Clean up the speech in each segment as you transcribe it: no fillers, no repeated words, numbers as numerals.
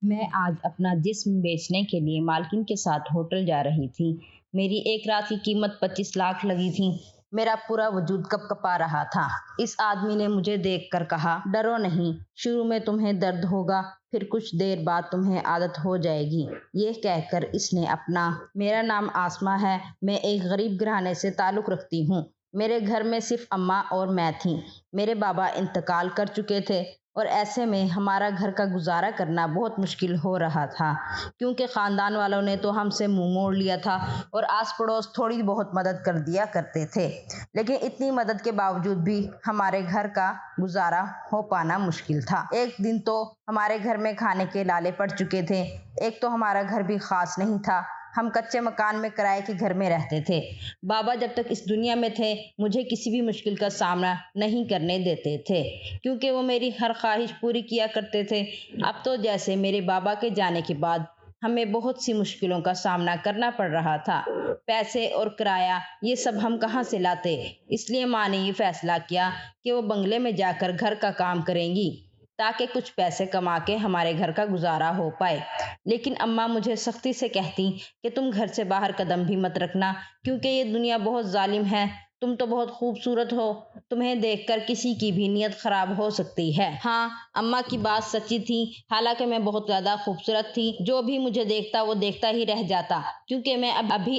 میں آج اپنا جسم بیچنے کے لیے مالکن کے ساتھ ہوٹل جا رہی تھی۔ میری ایک رات کی قیمت 25 لاکھ لگی تھی۔ میرا پورا وجود کپ کپا رہا تھا۔ اس آدمی نے مجھے دیکھ کر کہا، ڈرو نہیں، شروع میں تمہیں درد ہوگا، پھر کچھ دیر بعد تمہیں عادت ہو جائے گی۔ یہ کہہ کر اس نے میرا نام آسمہ ہے، میں ایک غریب گھرانے سے تعلق رکھتی ہوں۔ میرے گھر میں صرف اماں اور میں تھیں۔ میرے بابا انتقال کر چکے تھے اور ایسے میں ہمارا گھر کا گزارا کرنا بہت مشکل ہو رہا تھا، کیونکہ خاندان والوں نے تو ہم سے منہ موڑ لیا تھا اور آس پڑوس تھوڑی بہت مدد کر دیا کرتے تھے، لیکن اتنی مدد کے باوجود بھی ہمارے گھر کا گزارا ہو پانا مشکل تھا۔ ایک دن تو ہمارے گھر میں کھانے کے لالے پڑ چکے تھے۔ ایک تو ہمارا گھر بھی خاص نہیں تھا، ہم کچے مکان میں کرائے کے گھر میں رہتے تھے۔ بابا جب تک اس دنیا میں تھے مجھے کسی بھی مشکل کا سامنا نہیں کرنے دیتے تھے، کیونکہ وہ میری ہر خواہش پوری کیا کرتے تھے۔ اب تو جیسے میرے بابا کے جانے کے بعد ہمیں بہت سی مشکلوں کا سامنا کرنا پڑ رہا تھا۔ پیسے اور کرایہ یہ سب ہم کہاں سے لاتے؟ اس لیے ماں نے یہ فیصلہ کیا کہ وہ بنگلے میں جا کر گھر کا کام کریں گی تاکہ کچھ پیسے کما کے ہمارے گھر کا گزارا ہو پائے۔ لیکن اماں مجھے سختی سے کہتی کہ تم گھر سے باہر قدم بھی مت رکھنا، کیونکہ یہ دنیا بہت ظالم ہے۔ تم تو بہت خوبصورت ہو، تمہیں دیکھ کر کسی کی بھی نیت خراب ہو سکتی ہے۔ ہاں، اماں کی بات سچی تھی، حالانکہ میں بہت زیادہ خوبصورت تھی۔ جو بھی مجھے دیکھتا وہ دیکھتا ہی رہ جاتا، کیونکہ میں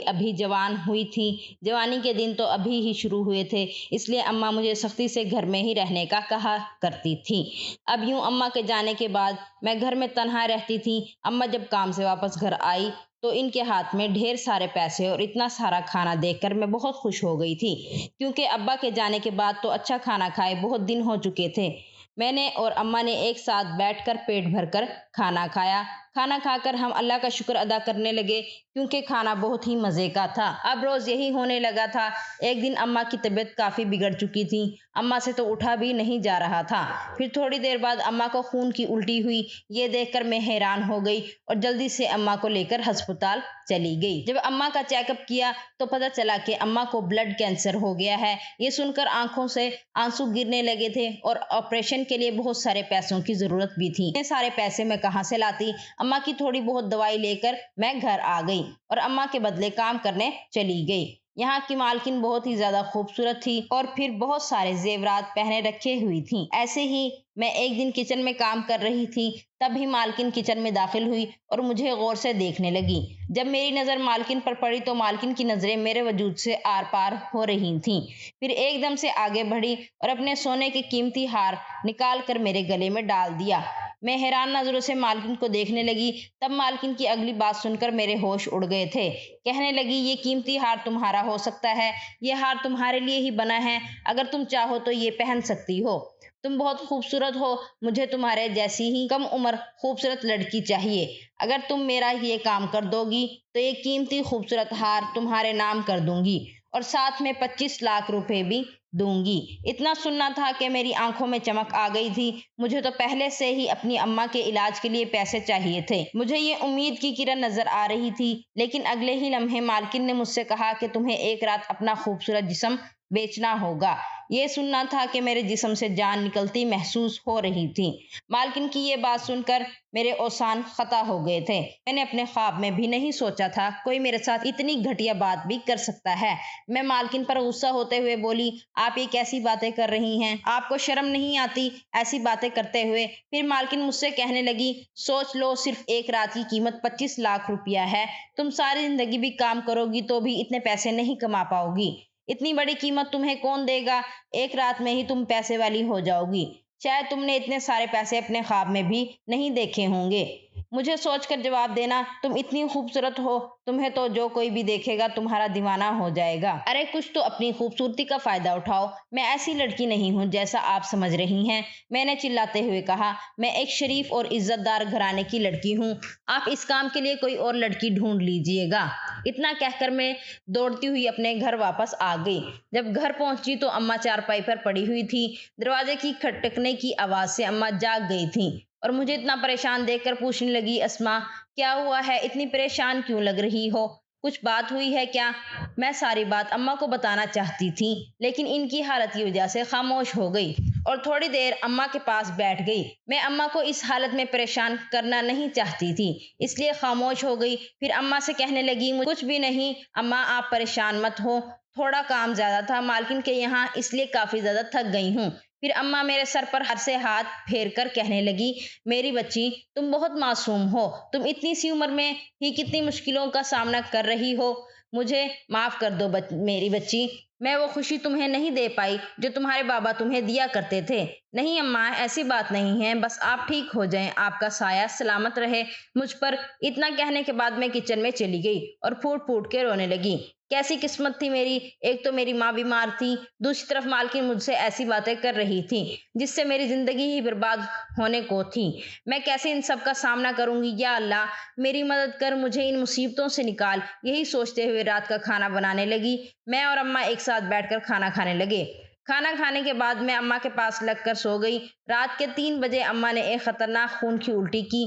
ابھی جوان ہوئی تھی۔ جوانی کے دن تو ابھی ہی شروع ہوئے تھے، اس لیے اماں مجھے سختی سے گھر میں ہی رہنے کا کہا کرتی تھی۔ اب یوں اماں کے جانے کے بعد میں گھر میں تنہا رہتی تھی۔ اماں جب کام سے واپس گھر آئی تو ان کے ہاتھ میں ڈھیر سارے پیسے اور اتنا سارا کھانا دیکھ کر میں بہت خوش ہو گئی تھی، کیونکہ ابا کے جانے کے بعد تو اچھا کھانا کھائے بہت دن ہو چکے تھے۔ میں نے اور اماں نے ایک ساتھ بیٹھ کر پیٹ بھر کر کھانا کھایا۔ کھانا کھا کر ہم اللہ کا شکر ادا کرنے لگے، کیونکہ کھانا بہت ہی مزے کا تھا۔ اب روز یہی ہونے لگا تھا۔ ایک دن اماں کی طبیعت کافی بگڑ چکی تھی، اماں سے تو اٹھا بھی نہیں جا رہا تھا۔ پھر تھوڑی دیر بعد اماں کو خون کی الٹی ہوئی۔ یہ دیکھ کر میں حیران ہو گئی اور جلدی سے اماں کو لے کر ہسپتال چلی گئی۔ جب اماں کا چیک اپ کیا تو پتہ چلا کہ اماں کو بلڈ کینسر ہو گیا ہے۔ یہ سن کر آنکھوں سے آنسو گرنے لگے تھے اور آپریشن کے لیے بہت سارے پیسوں کی ضرورت بھی تھی۔ اتنے سارے پیسے میں کہاں سے لاتی؟ اماں کی تھوڑی بہت دوائی لے کر میں گھر آ گئی اور اماں کے بدلے کام کرنے چلی گئی۔ یہاں کی مالکن بہت ہی زیادہ خوبصورت تھی اور پھر بہت سارے زیورات پہنے رکھے ہوئی تھی۔ ایسے ہی میں ایک دن کچن میں کام کر رہی تھی، تب ہی مالکن کچن میں داخل ہوئی اور مجھے غور سے دیکھنے لگی۔ جب میری نظر مالکن پر پڑی تو مالکن کی نظریں میرے وجود سے آر پار ہو رہی تھیں۔ پھر ایک دم سے آگے بڑھی اور اپنے سونے کے قیمتی ہار نکال کر میرے گلے میں ڈال دیا۔ میں حیران نظروں سے مالکن کو دیکھنے لگی، تب مالکن کی اگلی بات سن کر میرے ہوش اڑ گئے تھے۔ کہنے لگی، یہ قیمتی ہار تمہارا ہو سکتا ہے، یہ ہار تمہارے لیے ہی بنا ہے، اگر تم چاہو تو یہ پہن سکتی ہو۔ تم بہت خوبصورت ہو، مجھے تمہارے جیسی ہی کم عمر خوبصورت لڑکی چاہیے۔ اگر تم میرا یہ کام کر دو گی تو یہ قیمتی خوبصورت ہار تمہارے نام کر دوں گی اور ساتھ میں 25 لاکھ روپے بھی دوں گی۔ اتنا سننا تھا کہ میری آنکھوں میں چمک آ گئی تھی۔ مجھے تو پہلے سے ہی اپنی اماں کے علاج کے لیے پیسے چاہیے تھے۔ مجھے یہ امید کی کرن نظر آ رہی تھی، لیکن اگلے ہی لمحے مالکن نے مجھ سے کہا کہ تمہیں ایک رات اپنا خوبصورت جسم بیچنا ہوگا۔ یہ سننا تھا کہ میرے جسم سے جان نکلتی محسوس ہو رہی تھی۔ مالکن کی یہ بات سن کر میرے اوسان خطا ہو گئے تھے۔ میں نے اپنے خواب میں بھی نہیں سوچا تھا کوئی میرے ساتھ اتنی گھٹیا بات بھی کر سکتا ہے۔ میں مالکن پر غصہ ہوتے ہوئے بولی، آپ یہ کیسی باتیں کر رہی ہیں؟ آپ کو شرم نہیں آتی ایسی باتیں کرتے ہوئے؟ پھر مالکن مجھ سے کہنے لگی، سوچ لو، صرف ایک رات کی قیمت 25 لاکھ روپیہ ہے۔ تم ساری زندگی بھی کام کرو گی تو بھی اتنے پیسے نہیں کما پاؤ گی۔ اتنی بڑی قیمت تمہیں کون دے گا؟ ایک رات میں ہی تم پیسے والی ہو جاؤ گی۔ شاید تم نے اتنے سارے پیسے اپنے خواب میں بھی نہیں دیکھے ہوں گے۔ مجھے سوچ کر جواب دینا، تم اتنی خوبصورت ہو، تمہیں تو جو کوئی بھی دیکھے گا تمہارا دیوانہ ہو جائے گا۔ ارے کچھ تو اپنی خوبصورتی کا فائدہ اٹھاؤ، میں ایسی لڑکی نہیں ہوں جیسا آپ سمجھ رہی ہیں، میں نے چلاتے ہوئے کہا۔ میں ایک شریف اور عزت دار گھرانے کی لڑکی ہوں، آپ اس کام کے لیے کوئی اور لڑکی ڈھونڈ لیجیے گا۔ اتنا کہہ کر میں دوڑتی ہوئی اپنے گھر واپس آ گئی۔ جب گھر پہنچی تو اماں چارپائی پر پڑی ہوئی تھی۔ دروازے کی کھٹکنے کی آواز سے اماں جاگ گئی تھیں اور مجھے اتنا پریشان دیکھ کر پوچھنے لگی، اسماء کیا ہوا ہے؟ اتنی پریشان کیوں لگ رہی ہو؟ کچھ بات ہوئی ہے کیا؟ میں ساری بات اماں کو بتانا چاہتی تھی، لیکن ان کی حالت کی وجہ سے خاموش ہو گئی اور تھوڑی دیر اماں کے پاس بیٹھ گئی۔ میں اماں کو اس حالت میں پریشان کرنا نہیں چاہتی تھی، اس لیے خاموش ہو گئی۔ پھر اماں سے کہنے لگی، کچھ بھی نہیں اماں، آپ پریشان مت ہو، تھوڑا کام زیادہ تھا مالکن کے یہاں، اس لیے کافی زیادہ تھک گئی ہوں۔ پھر اماں میرے سر پر سے ہاتھ پھیر کر کہنے لگی، میری بچی تم بہت معصوم ہو، تم اتنی سی عمر میں ہی کتنی مشکلوں کا سامنا کر رہی ہو، مجھے معاف کر دو میری بچی، میں وہ خوشی تمہیں نہیں دے پائی جو تمہارے بابا تمہیں دیا کرتے تھے۔ نہیں اماں، ایسی بات نہیں ہے، بس آپ ٹھیک ہو جائیں، آپ کا سایہ سلامت رہے مجھ پر۔ اتنا کہنے کے بعد میں کچن میں چلی گئی اور پھوٹ پھوٹ کے رونے لگی۔ کیسی قسمت تھی میری، ایک تو میری ماں بیمار تھی، دوسری طرف مالکن مجھ سے ایسی باتیں کر رہی تھی جس سے میری زندگی ہی برباد ہونے کو تھی۔ میں کیسے ان سب کا سامنا کروں گی؟ یا اللہ میری مدد کر، مجھے ان مصیبتوں سے نکال۔ یہی سوچتے ہوئے رات کا کھانا بنانے لگی۔ میں اور اماں ایک ساتھ بیٹھ کر کھانا کھانے لگے۔ کھانا کھانے کے بعد میں اماں کے پاس لگ کر سو گئی۔ رات کے 3 بجے اماں نے ایک خطرناک خون کی الٹی کی،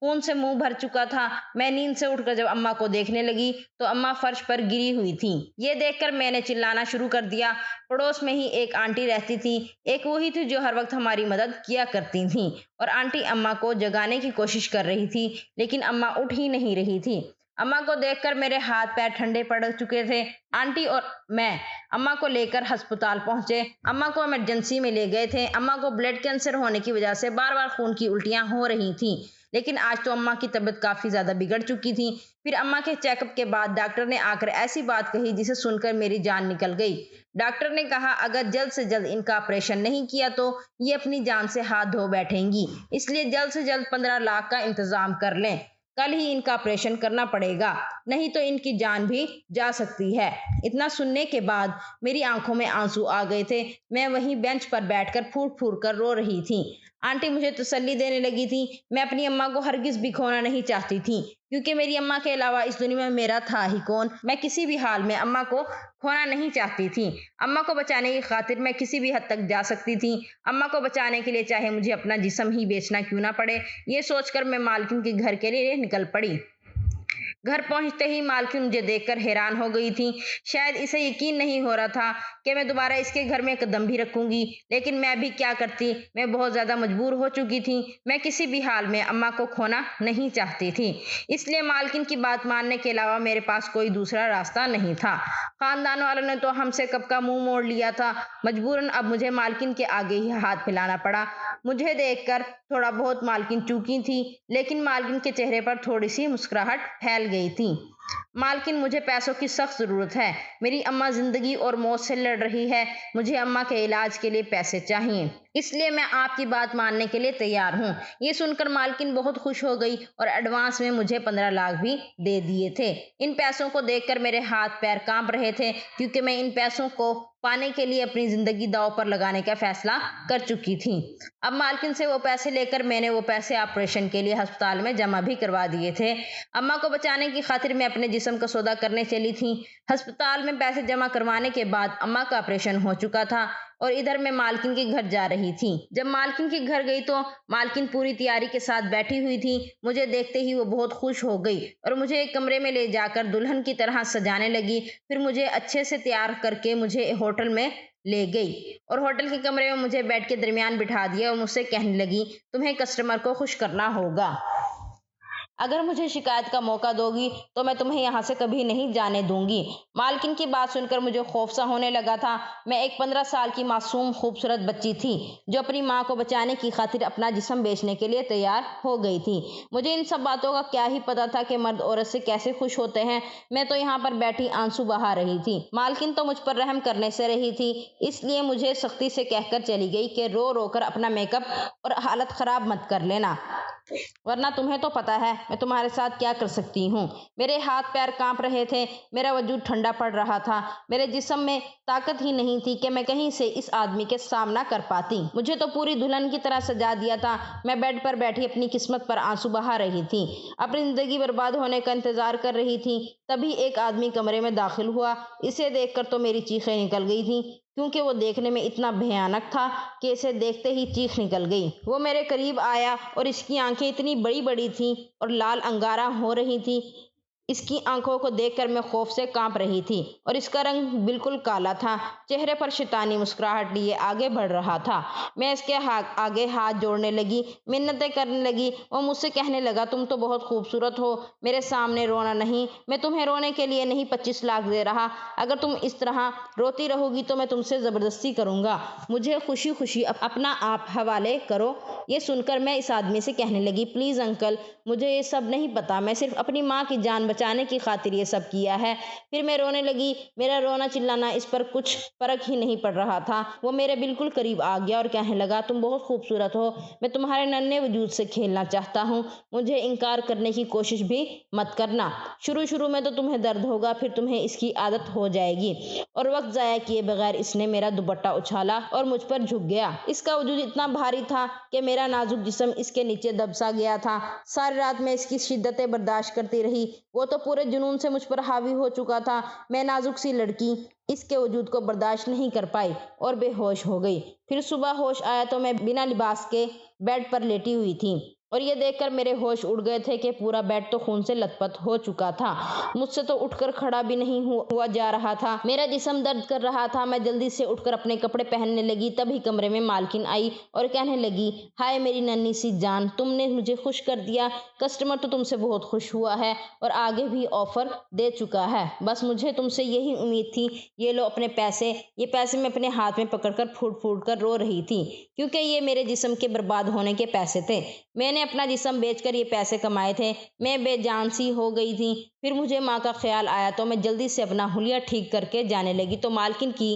خون سے منہ بھر چکا تھا۔ میں نیند سے اٹھ کر جب اماں کو دیکھنے لگی تو اماں فرش پر گری ہوئی تھی۔ یہ دیکھ کر میں نے چلانا شروع کر دیا۔ پڑوس میں ہی ایک آنٹی رہتی تھی، ایک وہی تھی جو ہر وقت ہماری مدد کیا کرتی تھیں، اور آنٹی اماں کو جگانے کی کوشش کر رہی تھی لیکن اماں اٹھ ہی نہیں رہی تھی۔ اماں کو دیکھ کر میرے ہاتھ پیر ٹھنڈے پڑ چکے تھے۔ آنٹی اور میں اماں کو لے کر ہسپتال پہنچے۔ اماں کو ایمرجنسی میں لے گئے تھے۔ اماں کو بلڈ کینسر ہونے کی وجہ سے بار بار خون کی الٹیاں ہو رہی تھیں، لیکن آج تو اماں کی طبیعت کافی زیادہ بگڑ چکی تھی۔ پھر اماں کے چیک اپ کے بعد ڈاکٹر نے آ کر ایسی بات کہی جسے سن کر میری جان نکل گئی۔ ڈاکٹر نے کہا اگر جلد سے جلد ان کا آپریشن نہیں کیا تو یہ اپنی جان سے ہاتھ دھو بیٹھیں گی، اس لیے جلد سے جلد 15 لاکھ کا انتظام کر لیں۔ کل ہی ان کا آپریشن کرنا پڑے گا، نہیں تو ان کی جان بھی جا سکتی ہے۔ اتنا سننے کے بعد میری آنکھوں میں آنسو آ گئے تھے۔ میں وہیں بینچ پر بیٹھ کر پھوٹ پھوٹ کر رو رہی تھی۔ آنٹی مجھے تسلی دینے لگی تھی۔ میں اپنی اماں کو ہرگز بھی کھونا نہیں چاہتی تھی، کیونکہ میری اماں کے علاوہ اس دنیا میں میرا تھا ہی کون۔ میں کسی بھی حال میں اماں کو کھونا نہیں چاہتی تھی۔ اماں کو بچانے کی خاطر میں کسی بھی حد تک جا سکتی تھی۔ اماں کو بچانے کے لیے چاہے مجھے اپنا جسم ہی بیچنا کیوں نہ پڑے۔ یہ سوچ کر میں مالکن کے گھر کے لیے نکل پڑی۔ گھر پہنچتے ہی مالکن مجھے دیکھ کر حیران ہو گئی تھی۔ شاید اسے یقین نہیں ہو رہا تھا کہ میں دوبارہ اس کے گھر میں قدم بھی رکھوں گی، لیکن میں بھی کیا کرتی، میں بہت زیادہ مجبور ہو چکی تھی۔ میں کسی بھی حال میں اماں کو کھونا نہیں چاہتی تھی، اس لیے مالکن کی بات ماننے کے علاوہ میرے پاس کوئی دوسرا راستہ نہیں تھا۔ خاندان والوں نے تو ہم سے کب کا منہ موڑ لیا تھا، مجبوراً اب مجھے مالکن کے آگے ہی ہاتھ پھیلانا پڑا۔ مجھے دیکھ کر تھوڑا بہت مالکن چونکی تھی، لیکن مالکن کے چہرے پر تھوڑی سی مسکراہٹ پھیل گئی تھی۔ مالکن مجھے پیسوں کی سخت ضرورت ہے، میری اماں زندگی اور موت سے لڑ رہی ہے، مجھے اماں کے علاج کے لیے پیسے چاہیے، اس لیے میں آپ کی بات ماننے کے لیے تیار ہوں۔ یہ سن کر مالکن بہت خوش ہو گئی اور ایڈوانس میں مجھے 15 لاکھ بھی دے دیے تھے۔ ان پیسوں کو دیکھ کر میرے ہاتھ پیر کانپ رہے تھے، کیونکہ میں ان پیسوں کو پانے کے لیے اپنی زندگی داؤ پر لگانے کا فیصلہ کر چکی تھی۔ اب مالکن سے وہ پیسے لے کر میں نے وہ پیسے آپریشن کے لیے ہسپتال میں جمع بھی کروا دیے تھے۔ اماں کو بچانے کی خاطر میں اپنے جسم کا سودا کرنے چلی تھی۔ ہسپتال میں پیسے جمع کروانے کے بعد اماں کا آپریشن ہو چکا تھا اور ادھر میں مالکن کے گھر جا رہی تھی۔ جب مالکن کے گھر گئی تو مالکن پوری تیاری کے ساتھ بیٹھی ہوئی تھی۔ مجھے دیکھتے ہی وہ بہت خوش ہو گئی اور مجھے ایک کمرے میں لے جا کر دلہن کی طرح سجانے لگی۔ پھر مجھے اچھے سے تیار کر کے مجھے ہوٹل میں لے گئی اور ہوٹل کے کمرے میں مجھے بیڈ کے درمیان بٹھا دیا اور مجھ سے کہنے لگی، تمہیں کسٹمر کو خوش کرنا ہوگا، اگر مجھے شکایت کا موقع دو گی تو میں تمہیں یہاں سے کبھی نہیں جانے دوں گی۔ مالکن کی بات سن کر مجھے خوف سا ہونے لگا تھا۔ میں ایک 15 سال کی معصوم خوبصورت بچی تھی جو اپنی ماں کو بچانے کی خاطر اپنا جسم بیچنے کے لیے تیار ہو گئی تھی۔ مجھے ان سب باتوں کا کیا ہی پتا تھا کہ مرد عورت سے کیسے خوش ہوتے ہیں۔ میں تو یہاں پر بیٹھی آنسو بہا رہی تھی۔ مالکن تو مجھ پر رحم کرنے سے رہی تھی، اس لیے مجھے سختی سے کہہ کر چلی گئی کہ رو رو کر اپنا میک اپ اور حالت خراب مت کر لینا، ورنہ تمہیں تو پتا ہے میں تمہارے ساتھ کیا کر سکتی ہوں۔ میرے ہاتھ پیر کانپ رہے تھے، میرا وجود ٹھنڈا پڑ رہا تھا، میرے جسم میں طاقت ہی نہیں تھی کہ میں کہیں سے اس آدمی کے سامنا کر پاتی۔ مجھے تو پوری دلہن کی طرح سجا دیا تھا۔ میں بیڈ پر بیٹھی اپنی قسمت پر آنسو بہا رہی تھی، اپنی زندگی برباد ہونے کا انتظار کر رہی تھی۔ تبھی ایک آدمی کمرے میں داخل ہوا۔ اسے دیکھ کر تو میری چیخیں نکل گئی تھیں، کیونکہ وہ دیکھنے میں اتنا بھیانک تھا کہ اسے دیکھتے ہی چیخ نکل گئی۔ وہ میرے قریب آیا اور اس کی آنکھیں اتنی بڑی بڑی تھیں اور لال انگارہ ہو رہی تھیں اس کی آنکھوں کو دیکھ کر میں خوف سے کانپ رہی تھی اور اس کا رنگ بالکل کالا تھا۔ چہرے پر شیطانی مسکراہٹ لیے آگے بڑھ رہا تھا۔ میں اس کے آگے ہاتھ جوڑنے لگی، منتیں کرنے لگی۔ وہ مجھ سے کہنے لگا، تم تو بہت خوبصورت ہو، میرے سامنے رونا نہیں، میں تمہیں رونے کے لیے نہیں 25 لاکھ دے رہا، اگر تم اس طرح روتی رہو گی تو میں تم سے زبردستی کروں گا، مجھے خوشی خوشی اپنا آپ حوالے کرو۔ یہ سن کر میں اس آدمی سے کہنے لگی، پلیز انکل، مجھے یہ سب نہیں پتا، میں صرف اپنی ماں کی جان بچانے کی خاطر یہ سب کیا ہے۔ پھر میں رونے لگی۔ میرا رونا چلانا اس پر کچھ فرق ہی نہیں پڑ رہا تھا۔ وہ میرے بالکل قریب آ گیا اور کہنے لگا، تم بہت خوبصورت ہو، میں تمہارے ننھے وجود سے کھیلنا چاہتا ہوں، مجھے انکار کرنے کی کوشش بھی مت کرنا۔ شروع میں تو تمہیں درد ہوگا، پھر تمہیں اس کی عادت ہو جائے گی۔ اور وقت ضائع کیے بغیر اس نے میرا دوپٹہ اچھالا اور مجھ پر جھک گیا۔ اس کا وجود اتنا بھاری تھا کہ میرا نازک جسم اس کے نیچے دب سا گیا تھا۔ ساری رات میں اس کی شدتیں برداشت کرتی رہی۔ وہ تو پورے جنون سے مجھ پر حاوی ہو چکا تھا۔ میں نازک سی لڑکی اس کے وجود کو برداشت نہیں کر پائی اور بے ہوش ہو گئی۔ پھر صبح ہوش آیا تو میں بنا لباس کے بیڈ پر لیٹی ہوئی تھی اور یہ دیکھ کر میرے ہوش اڑ گئے تھے کہ پورا بیڈ تو خون سے لت پت ہو چکا تھا۔ مجھ سے تو اٹھ کر کھڑا بھی نہیں ہوا جا رہا تھا۔ میرا جسم درد کر رہا تھا۔ میں جلدی سے اٹھ کر اپنے کپڑے پہننے لگی، تبھی کمرے میں مالکن آئی اور کہنے لگی، ہائے میری ننھی سی جان، تم نے مجھے خوش کر دیا، کسٹمر تو تم سے بہت خوش ہوا ہے اور آگے بھی آفر دے چکا ہے، بس مجھے تم سے یہی امید تھی، یہ لو اپنے پیسے۔ یہ پیسے میں اپنے ہاتھ میں پکڑ کر پھوٹ پھوٹ کر رو رہی تھی، کیونکہ یہ میرے جسم کے برباد ہونے کے پیسے تھے۔ میں نے اپنا جسم بیچ کر یہ پیسے کمائے تھے۔ میں بے جان سی ہو گئی تھی۔ پھر مجھے ماں کا خیال آیا تو میں جلدی سے اپنا حلیہ ٹھیک کر کے جانے لگی تو مالکن کی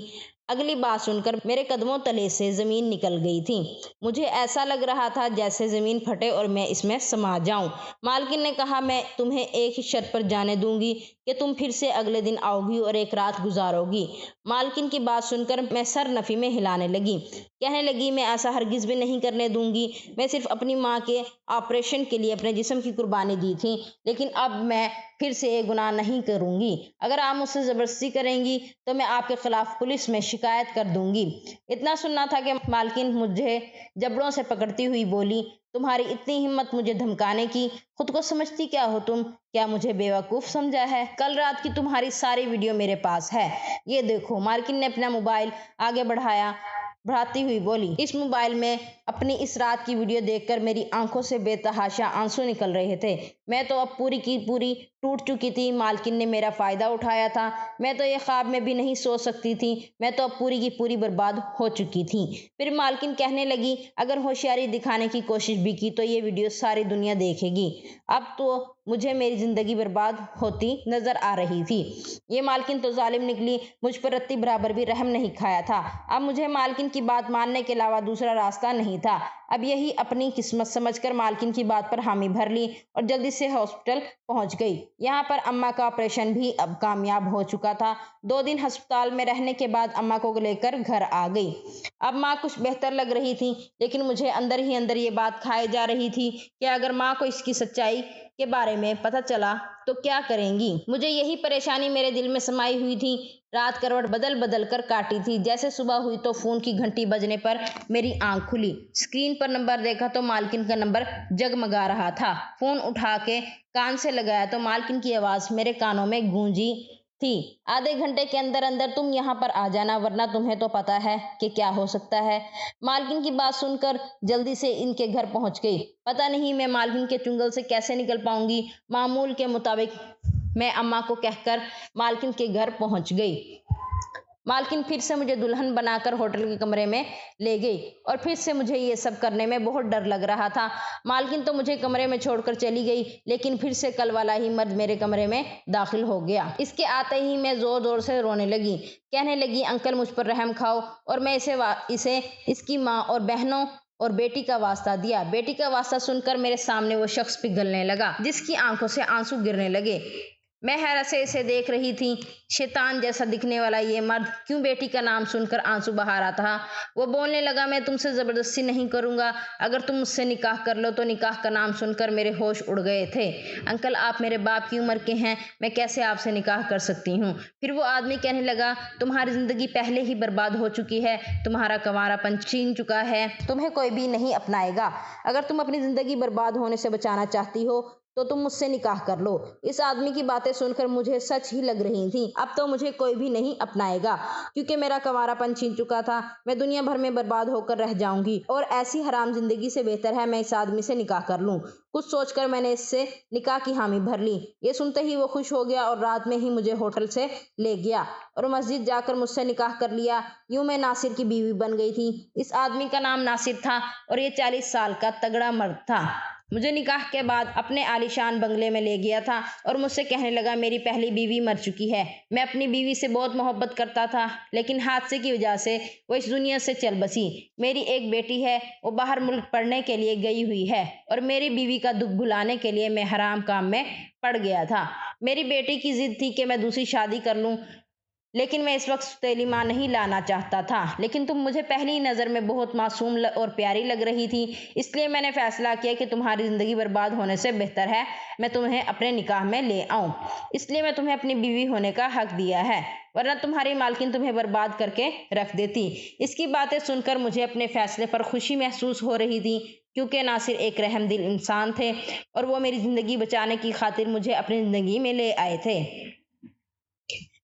اگلی بات سن کر میرے قدموں تلے سے زمین نکل گئی تھی۔ مجھے ایسا لگ رہا تھا جیسے زمین پھٹے اور میں اس میں سما جاؤں۔ مالکن نے کہا، میں تمہیں ایک ہی شرط پر جانے دوں گی کہ تم پھر سے اگلے دن آؤ گی اور ایک رات گزارو گی۔ مالکن کی بات سن کر میں سر نفی میں ہلانے لگی، کہنے لگی، میں ایسا ہرگز بھی نہیں کرنے دوں گی۔ میں صرف اپنی ماں کے آپریشن کے لیے اپنے جسم کی قربانی دی تھی، لیکن اب میں پھر سے یہ گناہ نہیں کروں گی۔ اگر آپ مجھ سے زبردستی کریں گی تو میں آپ کے خلاف پولیس میں شکایت کر دوں گی۔ اتنا سننا تھا کہ مالکن مجھے جبڑوں سے پکڑتی ہوئی بولی، تمہاری اتنی ہمت مجھے دھمکانے کی، خود کو سمجھتی کیا ہو تم؟ کیا مجھے بیوقوف سمجھا ہے؟ کل رات کی تمہاری ساری ویڈیو میرے پاس ہے، یہ دیکھو۔ مالکن نے اپنا موبائل آگے بڑھاتی ہوئی بولی، اس موبائل میں اپنی اس رات کی ویڈیو دیکھ کر میری آنکھوں سے بے تحاشا آنسو نکل رہے تھے۔ میں تو اب پوری کی پوری ٹوٹ چکی تھی۔ مالکن نے میرا فائدہ اٹھایا تھا۔ میں تو یہ خواب میں بھی نہیں سوچ سکتی تھی۔ میں تو اب پوری کی پوری برباد ہو چکی تھی۔ پھر مالکن کہنے لگی، اگر ہوشیاری دکھانے کی کوشش بھی کی تو یہ ویڈیو ساری دنیا دیکھے گی۔ اب تو مجھے میری زندگی برباد ہوتی نظر آ رہی تھی۔ یہ مالکن تو ظالم نکلی، مجھ پر رتی برابر بھی رحم نہیں کھایا تھا۔ اب مجھے مالکن کی بات ماننے کے علاوہ دوسرا راستہ نہیں تھا۔ اب یہی اپنی قسمت سمجھ کر مالکن کی بات پر حامی بھر لی اور جلدی سے ہاسپٹل پہنچ گئی۔ یہاں پر اماں کا آپریشن بھی اب کامیاب ہو چکا تھا۔ 2 دن ہسپتال میں رہنے کے بعد اماں کو لے کر گھر آ گئی۔ اب ماں کچھ بہتر لگ رہی تھی، لیکن مجھے اندر ہی اندر یہ بات کھائے جا رہی تھی کہ اگر ماں کو اس کی سچائی کے بارے میں پتہ چلا تو کیا کریں گی۔ مجھے یہی پریشانی میرے دل میں سمائی ہوئی تھی۔ رات کروٹ بدل بدل کر کاٹی تھی۔ جیسے صبح ہوئی تو فون کی گھنٹی بجنے پر میری آنکھ کھلی۔ اسکرین پر نمبر دیکھا تو مالکن کا نمبر جگمگا رہا تھا۔ فون اٹھا کے کان سے لگایا تو مالکن کی آواز میرے کانوں میں گونجی تھی، آدھے گھنٹے کے اندر اندر تم یہاں پر آ جانا، ورنہ تمہیں تو پتہ ہے کہ کیا ہو سکتا ہے۔ مالکن کی بات سن کر جلدی سے ان کے گھر پہنچ گئی۔ پتہ نہیں میں مالکن کے چنگل سے کیسے نکل پاؤں گی۔ معمول کے مطابق میں اماں کو کہہ کر مالکن کے گھر پہنچ گئی۔ مالکن پھر سے مجھے دلہن بنا کر ہوٹل کے کمرے میں لے گئی اور پھر سے مجھے یہ سب کرنے میں بہت ڈر لگ رہا تھا۔ مالکن تو مجھے کمرے میں چھوڑ کر چلی گئی، لیکن پھر سے کل والا ہی مرد میرے کمرے میں داخل ہو گیا۔ اس کے آتے ہی میں زور زور سے رونے لگی، کہنے لگی، انکل مجھ پر رحم کھاؤ، اور میں اسے اس کی ماں اور بہنوں اور بیٹی کا واسطہ دیا۔ بیٹی کا واسطہ سن کر میرے سامنے وہ شخص پگھلنے لگا جس کی آنکھوں سے آنسو گرنے لگے۔ میں حیرت سے اسے دیکھ رہی تھی۔ شیطان جیسا دکھنے والا یہ مرد کیوں بیٹی کا نام سن کر آنسو بہا رہا تھا؟ وہ بولنے لگا، میں تم سے زبردستی نہیں کروں گا، اگر تم مجھ سے نکاح کر لو تو نکاح کا نام سن کر میرے ہوش اڑ گئے تھے۔ انکل آپ میرے باپ کی عمر کے ہیں، میں کیسے آپ سے نکاح کر سکتی ہوں؟ پھر وہ آدمی کہنے لگا، تمہاری زندگی پہلے ہی برباد ہو چکی ہے، تمہارا کنوارا پن چھین چکا ہے، تمہیں کوئی بھی نہیں اپنائے گا۔ اگر تم اپنی زندگی برباد ہونے سے بچانا چاہتی ہو تو تم مجھ سے نکاح کر لو۔ اس آدمی کی باتیں سن کر مجھے سچ ہی لگ رہی تھیں۔ اب تو مجھے کوئی بھی نہیں اپنائے گا، کیونکہ میرا کنوارا پن چھن چکا تھا۔ میں دنیا بھر میں برباد ہو کر رہ جاؤں گی، اور ایسی حرام زندگی سے بہتر ہے میں اس آدمی سے نکاح کر لوں۔ کچھ سوچ کر میں نے اس سے نکاح کی حامی بھر لی۔ یہ سنتے ہی وہ خوش ہو گیا اور رات میں ہی مجھے ہوٹل سے لے گیا اور مسجد جا کر مجھ سے نکاح کر لیا۔ یوں میں ناصر کی بیوی بن گئی تھی۔ اس آدمی کا نام ناصر تھا اور یہ 40 سال کا تگڑا مرد تھا۔ مجھے نکاح کے بعد اپنے عالیشان بنگلے میں لے گیا تھا اور مجھ سے کہنے لگا میری پہلی بیوی مر چکی ہے۔ میں اپنی بیوی سے بہت محبت کرتا تھا، لیکن حادثے کی وجہ سے وہ اس دنیا سے چل بسی۔ میری ایک بیٹی ہے، وہ باہر ملک پڑھنے کے لیے گئی ہوئی ہے، اور میری بیوی کا دکھ بھلانے کے لیے میں حرام کام میں پڑ گیا تھا۔ میری بیٹی کی ضد تھی کہ میں دوسری شادی کر لوں، لیکن میں اس وقت سوتیلی ماں نہیں لانا چاہتا تھا۔ لیکن تم مجھے پہلی نظر میں بہت معصوم اور پیاری لگ رہی تھی، اس لیے میں نے فیصلہ کیا کہ تمہاری زندگی برباد ہونے سے بہتر ہے میں تمہیں اپنے نکاح میں لے آؤں۔ اس لیے میں تمہیں اپنی بیوی ہونے کا حق دیا ہے، ورنہ تمہاری مالکن تمہیں برباد کر کے رکھ دیتی۔ اس کی باتیں سن کر مجھے اپنے فیصلے پر خوشی محسوس ہو رہی تھی، کیونکہ ناصر ایک رحم دل انسان تھے اور وہ میری زندگی بچانے کی خاطر مجھے اپنی زندگی میں لے آئے تھے۔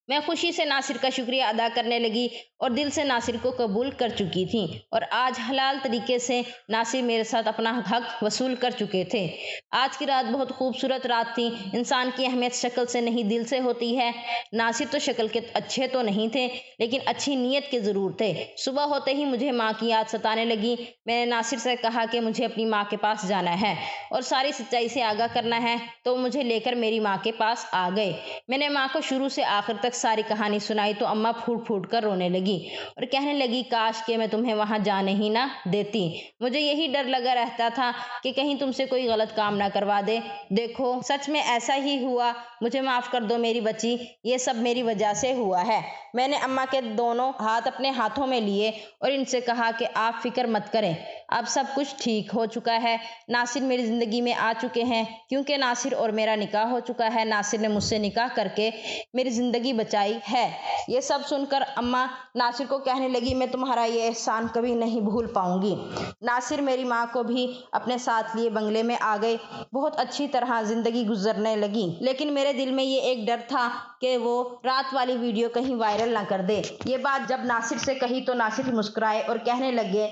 میں خوشی سے ناصر کا شکریہ ادا کرنے لگی اور دل سے ناصر کو قبول کر چکی تھی، اور آج حلال طریقے سے ناصر میرے ساتھ اپنا حق وصول کر چکے تھے۔ آج کی رات بہت خوبصورت رات تھی۔ انسان کی اہمیت شکل سے نہیں دل سے ہوتی ہے۔ ناصر تو شکل کے اچھے تو نہیں تھے، لیکن اچھی نیت کے ضرور تھے۔ صبح ہوتے ہی مجھے ماں کی یاد ستانے لگی۔ میں نے ناصر سے کہا کہ مجھے اپنی ماں کے پاس جانا ہے اور ساری سچائی سے آگاہ کرنا ہے، تو وہ مجھے لے کر میری ماں کے پاس آ گئے۔ میں نے ماں کو شروع سے آخر تک ساری کہانی سنائی تو اماں پھوٹ پھوٹ کر رونے لگی اور کہنے لگی کاش کہ میں تمہیں وہاں جانے ہی نہ دیتی۔ مجھے یہی ڈر لگا رہتا تھا کہ کہیں تم سے کوئی غلط کام نہ کروا دے۔ دیکھو سچ میں ایسا ہی ہوا۔ مجھے معاف کر دو میری بچی، یہ سب میری وجہ سے ہوا ہے۔ میں نے اماں کے دونوں ہاتھ اپنے ہاتھوں میں لیے اور ان سے کہا کہ آپ فکر مت کریں، اب سب کچھ ٹھیک ہو چکا ہے۔ ناصر میری زندگی میں آ چکے ہیں، کیونکہ ناصر اور میرا نکاح ہو چکا ہے۔ ناصر نے مجھ سے نکاح کر کے میری زندگی بچائی ہے۔ یہ سب سن کر اماں ناصر کو کہنے لگی میں تمہارا یہ احسان کبھی نہیں بھول پاؤں گی۔ ناصر میری ماں کو بھی اپنے ساتھ لیے بنگلے میں آ گئے۔ بہت اچھی طرح زندگی گزرنے لگی، لیکن میرے دل میں یہ ایک ڈر تھا کہ وہ رات والی ویڈیو کہیں وائرل نہ کر دے۔ یہ بات جب ناصر سے کہی تو ناصر مسکرائے اور کہنے لگے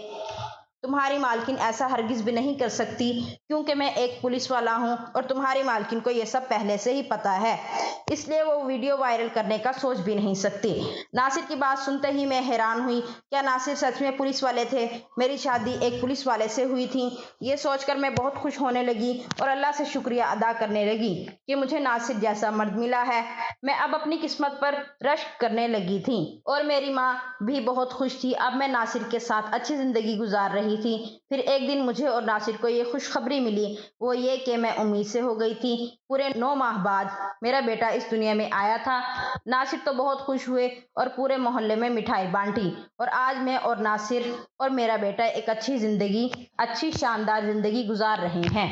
تمہاری مالکن ایسا ہرگز بھی نہیں کر سکتی، کیونکہ میں ایک پولیس والا ہوں اور تمہاری مالکن کو یہ سب پہلے سے ہی پتہ ہے، اس لیے وہ ویڈیو وائرل کرنے کا سوچ بھی نہیں سکتی۔ ناصر کی بات سنتے ہی میں حیران ہوئی، کیا ناصر سچ میں پولیس والے تھے؟ میری شادی ایک پولیس والے سے ہوئی تھی۔ یہ سوچ کر میں بہت خوش ہونے لگی اور اللہ سے شکریہ ادا کرنے لگی کہ مجھے ناصر جیسا مرد ملا ہے۔ میں اب اپنی قسمت پر رشک کرنے لگی تھی اور میری ماں بھی بہت خوش تھی۔ اب میں ناصر کے ساتھ اچھی زندگی گزار رہی تھی۔ پھر ایک دن مجھے اور ناصر کو یہ خوشخبری ملی، وہ یہ کہ میں امید سے ہو گئی تھی۔ پورے 9 ماہ بعد میرا بیٹا اس دنیا میں آیا تھا۔ ناصر تو بہت خوش ہوئے اور پورے محلے میں مٹھائی بانٹی، اور آج میں اور ناصر اور میرا بیٹا ایک اچھی شاندار زندگی گزار رہے ہیں۔